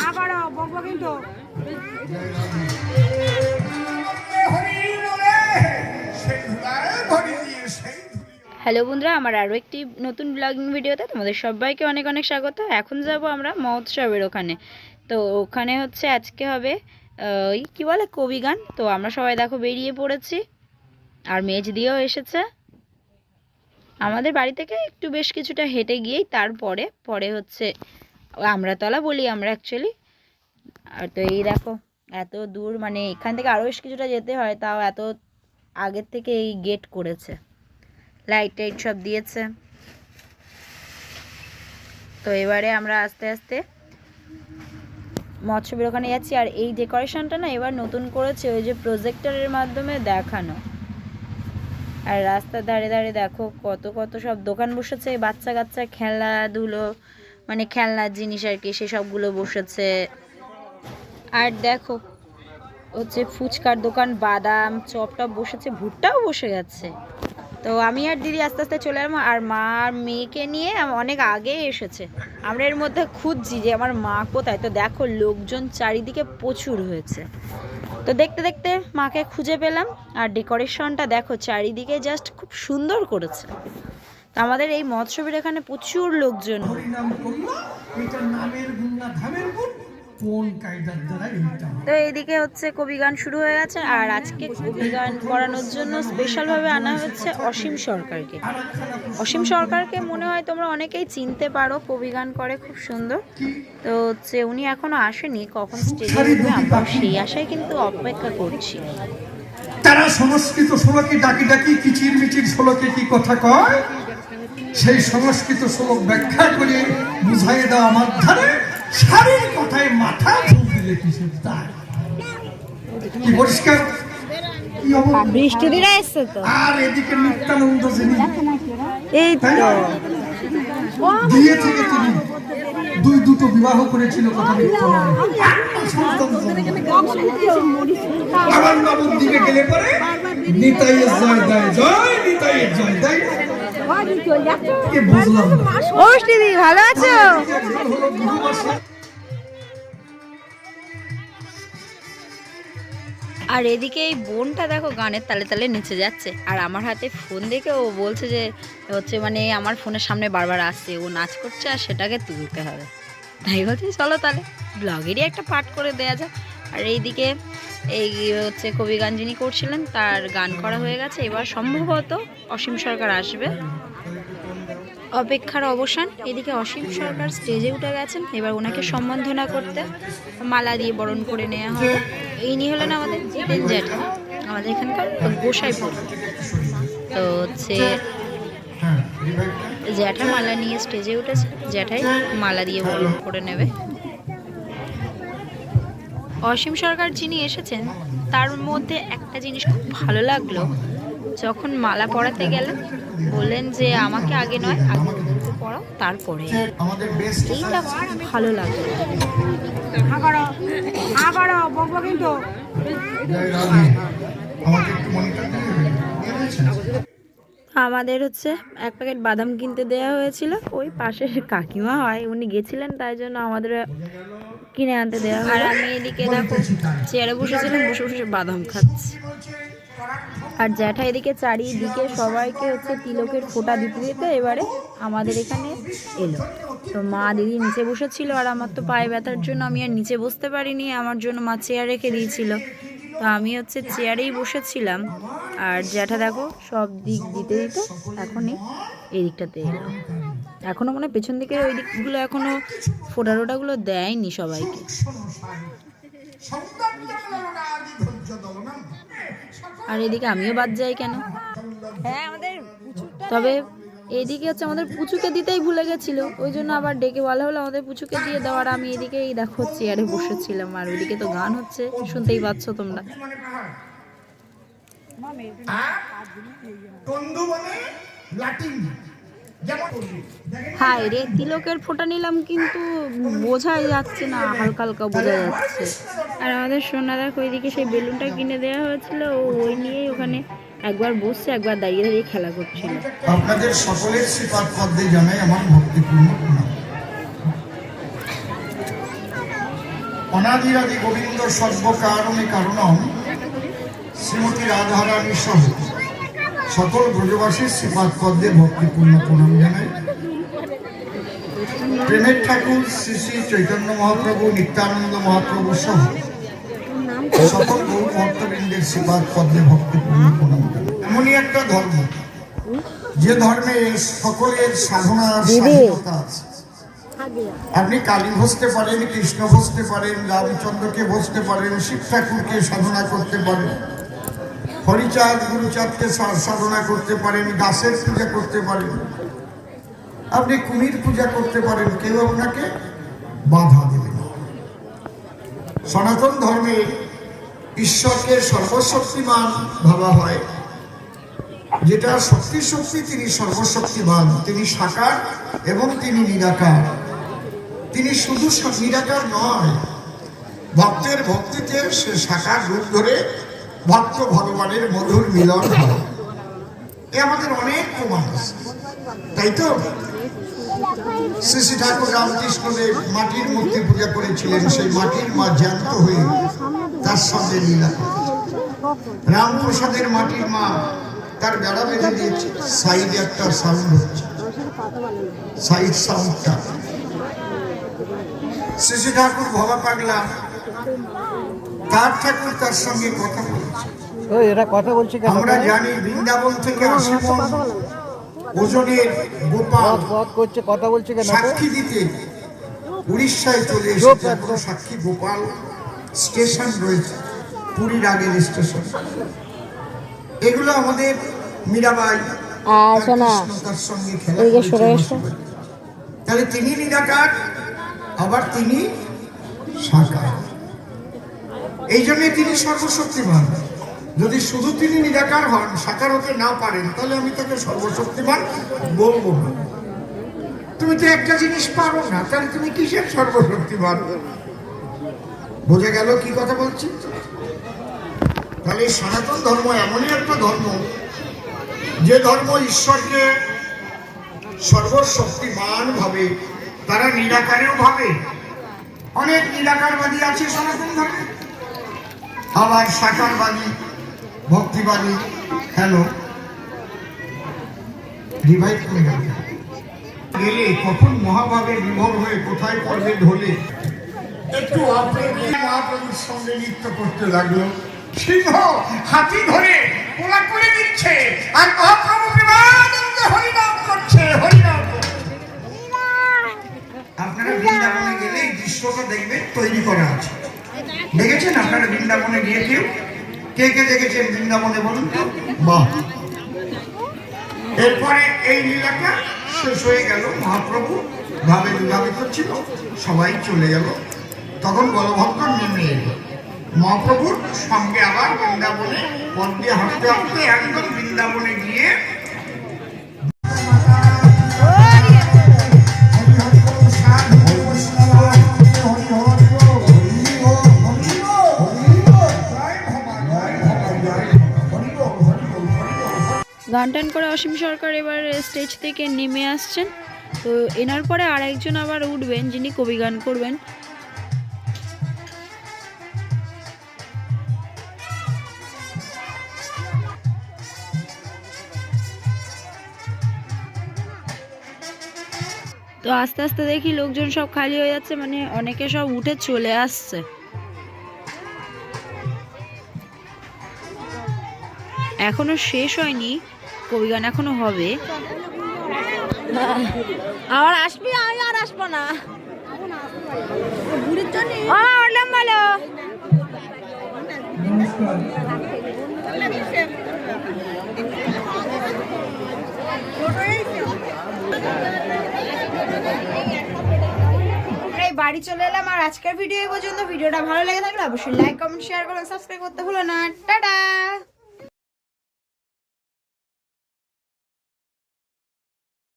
আবারও বকবো কিন্তু। হ্যালো বন্ধুরা, আমার আরও একটি নতুন ব্লগিং ভিডিওতে তোমাদের সবাইকে অনেক অনেক স্বাগত। এখন যাব আমরা মহোৎসবের ওখানে। তো ওখানে হচ্ছে আজকে হবে ওই কী বলে কবি গান। তো আমরা সবাই দেখো বেরিয়ে পড়েছি, আর মেজ দিয়েও এসেছে। আমাদের বাড়ি থেকে একটু বেশ কিছুটা হেঁটে গিয়েই পরে হচ্ছে আমরাতলা বলি আমরা অ্যাকচুয়ালি। আর তো এই দেখো এত দূর, মানে এখান থেকে আরও বেশ কিছুটা যেতে হয়, তাও এত আগের থেকে এই গেট করেছে, লাইট টাইট সব দিয়েছে। তো এবারে আমরা আস্তে আস্তে মৎস্যবের ওখানে যাচ্ছি। আর এই ডেকোরেশনটা না এবার নতুন করেছে, ওই যে প্রজেক্টরের মাধ্যমে দেখানো। আর রাস্তার ধারে ধারে দেখো কত কত সব দোকান বসেছে, বাচ্চা কাচ্চা খেলাধুলো, মানে খেলনার জিনিস আর কি, সেসবগুলো বসেছে। আর দেখো হচ্ছে ফুচকার দোকান, বাদাম চপ টপ বসেছে, ভুট্টাও বসে গেছে। তো আমি আর দিদি আস্তে আস্তে চলে এলাম, আর মা আর মেয়েকে নিয়ে অনেক আগে এসেছে। আমরা এর মধ্যে খুঁজছি যে আমার মা কোথায়। তো দেখো লোকজন চারিদিকে প্রচুর হয়েছে। তো দেখতে দেখতে মাকে খুঁজে পেলাম। আর ডেকোরেশনটা দেখো চারিদিকে জাস্ট খুব সুন্দর করেছে। তো আমাদের এই মৎস্যবের এখানে প্রচুর লোকজন। তো এইদিকে হচ্ছে কবি গান শুরু হয়ে গেছে। আর আজকে কবি গান করানোর জন্য স্পেশালভাবে আনা হচ্ছে অসীম সরকারকে। অসীম সরকারকে মনে হয় তোমরা অনেকেই চিনতে পারো, কবি গান করে খুব সুন্দর। তো হচ্ছে উনি এখনো আসেনি, কখন স্টেজে উঠবে আমরা সেই আশায় কিন্তু অপেক্ষা করছি। তারা সংস্কৃত শ্লোকে ডাকি ডাকি কিচির মিচির শ্লোকে কি কথা কয়, সেই সংস্কৃত শ্লোক ব্যাখ্যা করে বুঝাই দাও আমার ধারে, শারীর কথায় মাথা ঝুল দিলে কিসের তাই। কি পরিষ্কার, বৃষ্টি দিরা এসছে তো। আর এদিকে নিত্যানন্দ যিনি এই তো দিয়ে থেকে তিনি দুটো বিবাহ করেছিল, কথা আমার বাবুর দিকে গেলে পরে নিতাইয়ের জয় দেয়, জয় নিতাইয়ের জয় দেয়। বুঝলাম ও দিদি ভালো আছো? আর এদিকে এই বোনটা দেখো গানের তালে তালে নিচে যাচ্ছে, আর আমার হাতে ফোন দেখে ও বলছে যে হচ্ছে মানে আমার ফোনের সামনে বারবার আসছে, ও নাচ করছে আর সেটাকে তুলতে হবে। তাই বলছি চলো তাহলে ব্লগেরই একটা পাঠ করে দেয়া যাক। আর এইদিকে এই হচ্ছে কবি গান যিনি করছিলেন তার গান করা হয়ে গেছে। এবার সম্ভবত অসীম সরকার আসবে, অপেক্ষার অবসান। এদিকে অসীম সরকার স্টেজে উঠে গেছেন, এবার ওনাকে সম্বর্ধনা করতে মালা দিয়ে বরণ করে নেওয়া হবে। এই নিয়ে হলেন আমাদের জিতেন জ্যাঠা, আমাদের এখানকার গোসাইপুর। তো হচ্ছে জ্যাঠা মালা নিয়ে স্টেজে উঠেছে, জ্যাঠাই মালা দিয়ে বরণ করে নেবে। অসীম সরকার যিনি এসেছেন তার মধ্যে একটা জিনিস খুব ভালো লাগলো, যখন মালা পরাতে গেলেন বললেন যে আমাকে আগে নয়, আগে পড়াও তারপরে। এইটা ভালো লাগলো। আমাদের হচ্ছে এক প্যাকেট বাদাম কিনতে দেওয়া হয়েছিল, ওই পাশের কাকিমা হয় উনি গেছিলেন, তাই জন্য আমাদের কিনে আনতে দেওয়া হয়। আর আমি এদিকে দেখো চেয়ারে বসেছিলাম, বসে বসে বাদাম খাচ্ছি। আর জ্যাঠা এদিকে চারিদিকে সবাইকে হচ্ছে তিলকের ফোঁটা দিতে দিতে এবারে আমাদের এখানে এলো। তো মা দিদি নিচে বসেছিল, আর আমার তো পায়ে ব্যথার জন্য আমি আর নিচে বসতে পারিনি, আমার জন্য মা চেয়ার রেখে দিয়েছিল। তো আমি হচ্ছে চেয়ারেই বসেছিলাম। আর জ্যাঠা দেখো সব দিক দিতে দিতে এখনই এই দিকটাতে এলো। এখনও মনে পেছন দিকে ওই দিকগুলো এখনও ফোঁটা টোটাগুলো দেয়নি সবাইকে। আর এদিকে আমিও বাদ যাই কেন। তবে এদিকে হচ্ছে আমাদের পুচুকে দিতেই ভুলে গেছিল, ওই জন্য আবার ডেকে বলা হলো আমাদের পুচুকে দিয়ে দেওয়ার। আমি এদিকে এই দেখো চেয়ারে বসেছিলাম, আর ওইদিকে তো গান হচ্ছে, শুনতেই পাচ্ছ তোমরা। হাই রে, তিলকের ফোঁটা নিলাম কিন্তু বোঝাই যাচ্ছে না, হালকা হালকা বোঝা যাচ্ছে। আর আমাদের সোনা দেখো ওইদিকে সেই বেলুনটা কিনে দেওয়া হয়েছিল, ওই নিয়েই ওখানে একবার বসছে একবার দাঁড়িয়ে দাঁড়িয়ে খেলা করছিল। আপনাদের সকলের শ্রীপাদ পদ্মে জানাই আমার ভক্তিপূর্ণ প্রণাম। অনাদিরাদি গোবিন্দ সর্বকারণে কারণম শ্রীমতী রাধারানী সহ সকল ব্রজবাসীর শ্রীপাদ পদ্মে ভক্তিপূর্ণ প্রণাম জানাই। প্রেমের ঠাকুর শ্রী শ্রী চৈতন্য মহাপ্রভু, নিত্যানন্দ মহাপ্রভু সহ সকল গৌর ভক্তবৃন্দের শ্রীপাদ পদ্মে ভক্তিপূর্ণ প্রণাম জানাই। এমনই একটা ধর্ম যে ধর্মে সকলের সাধনার স্বাধীনতা আছে। আপনি কালী বসতে পারেন, কৃষ্ণ বসতে পারেন, রামচন্দ্রকে বসতে পারেন, শিব ঠাকুরকে সাধনা করতে পারেন, হরিচাঁদ গুরুচাঁদকে সাধনা করতে পারেন, দাসের পূজা করতে পারেন, আপনি কুমির পূজা করতে পারেন, কেউ আপনাকে বাধা দেবে না। সনাতন ধর্মে ঈশ্বরকে সর্বশক্তিমান ভাবা হয়। যেটা শক্তি শক্তি তিনি সর্বশক্তিমান, তিনি সাকার এবং তিনি নিরাকার। তিনি শুধু নিরাকার নয়, ভক্তের ভক্তিতে সে সাকার রূপ ধরে ভক্ত ভগবানের মধুর মিলন হয়। এ আমাদের অনেক প্রমাণ আছে, তাই তো? শ্রী শ্রী ঠাকুর রামকৃষ্ণদেব মাটির মূর্তি পূজা করেছিলেন, সেই মাটির মা জ্যান্ত হয়ে তার সঙ্গে লীলা করেছে। রামপ্রসাদের মাটির মা তার বেড়া বেঁধে দিয়েছে, সাইডে একটা সাউন্ড হচ্ছে, সাইড সাউন্ডটা। শ্রী শ্রী ঠাকুর ভবা পাগলা, তার ঠাকুর তার সঙ্গে কথা বলছে। আমরা জানি বৃন্দাবন থেকে আশীর্বাদ ওজনের গোপাল কথা বলছে সাক্ষী দিতে উড়িষ্যায় চলে এসেছে। এখনো সাক্ষী গোপাল স্টেশন রয়েছে, পুরীর আগের স্টেশন। এগুলো আমাদের মীরাবাই তার সঙ্গে খেলা করেছে। তাহলে তিনি নিরাকার, আবার তিনি সাকার। এই জন্য তিনি সর্বশক্তিমান। যদি শুধু তিনি নিরাকার হন, সাকার হতে না পারেন, তাহলে আমি তাকে সর্বশক্তিমান বলবো না। তুমি তো একটা জিনিস পারো না, তাহলে তুমি কিসের সর্বশক্তিমান? বোঝা গেল কি কথা বলছি? তাহলে সনাতন ধর্ম এমনই একটা ধর্ম যে ধর্ম ঈশ্বরকে সর্বশক্তিমান ভাবে, তারা নিরাকারেও ভাবে। অনেক নিরাকারবাদী আছে সনাতন ধর্মে, আবার সাকারবাদী, ভক্তিবাদী। হ্যালো, রিভাইভ করে গেলে কখন মহাভাবে বিভোর হয়ে কোথায় পড়বে ঢোলে। একটু মহাপ্রভুর সঙ্গে নৃত্য করতে লাগলো। সিংহ হাতি ধরে কোলা করে দিচ্ছে, আর মহাপ্রভু প্রেমানন্দে হরিনাম করছে, হরিনাম করছে। আপনারা বৃন্দাবনে গেলে এই দৃশ্যটা দেখবেন, তৈরি করা আছে। দেখেছেন আপনারা বৃন্দাবনে গিয়ে? কেউ কে কে দেখেছেন বৃন্দাবনে বলুন তো? বাহ। এরপরে এই লীলাটা শেষ হয়ে গেল, মহাপ্রভু ভাবে বিভাবিত ছিল, সবাই চলে গেল। তখন বলভদ্র নেমে এলো মহাপ্রভুর সঙ্গে, আবার বৃন্দাবনে পথ দিয়ে হাঁটতে হাঁটতে একদম বৃন্দাবনে গিয়ে গান টান করে অসীম সরকার এবার স্টেজ থেকে নেমে আসছেন। তো এনার পরে আর একজন আবার উঠবেন, যিনি কবি গান করবেন। তো আস্তে আস্তে দেখি লোকজন সব খালি হয়ে যাচ্ছে, মানে অনেকে সব উঠে চলে আসছে। এখনো শেষ হয়নি, কবি গান এখনো হবে। আর আসবি? আমি আর আসবো না। ভালো বাড়ি চলে এলাম। আর আজকের ভিডিও এই পর্যন্ত। ভিডিওটা ভালো লেগে থাকলে অবশ্যই লাইক, কমেন্ট, শেয়ার করুন, সাবস্ক্রাইব করতে ভুলো না। টাটা।